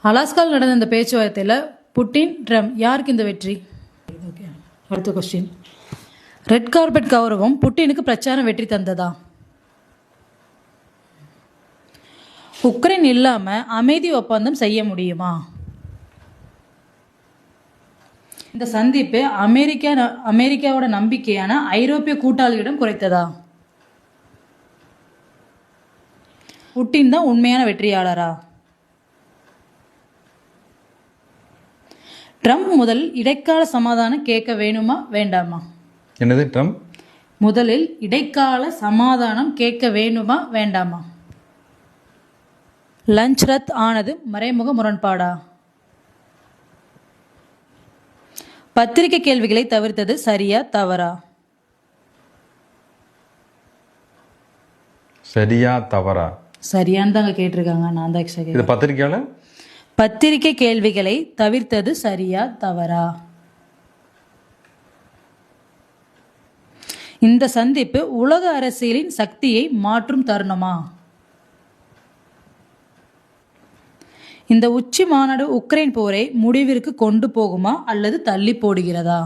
அலாஸ்காவில் நடந்த இந்த பேச்சுவார்த்தையில் புட்டின் ட்ரம்ப் யாருக்கு இந்த வெற்றி? ஓகே, அடுத்த கொஸ்டின். ரெட் கார்பெட் கௌரவம் புட்டினுக்கு பிரச்சாரம் வெற்றி தந்ததா? உக்ரைன் இல்லாமல் அமைதி ஒப்பந்தம் செய்ய முடியுமா? இந்த சந்திப்பு அமெரிக்காவோட நம்பிக்கையான ஐரோப்பிய கூட்டாளியிடம் குறைத்ததா? புட்டின் தான் உண்மையான வெற்றியாளரா? ட்ரம்ப் முதலில் இடைக்கால சமாதானம் கேட்க வேணுமா வேண்டாமா? என்னது? ட்ரம்ப் முதலில் இடைக்கால சமாதானம் கேட்க வேணுமா வேண்டாமா? லஞ்ச் ரத் ஆனது மறைமுக முரண்பாடா? பத்திரிகை கேள்விகளை தவிர்த்தது சரியா தவறா? சரியா தவறா? சரியான்னு தாங்க கேட்டிருக்காங்க. நான் தான் எக்ஸ்ட்ரா இது பத்திரிக்கையால பத்திரிகை கேள்விகளை தவிர்த்தது சரியா தவறா? இந்த சந்திப்பு உலக அரசியலின் சக்தியை மாற்றும் தருணமா? இந்த உச்சி மாநாடு உக்ரைன் போரை முடிவிற்கு கொண்டு போகுமா அல்லது தள்ளி போடுகிறதா?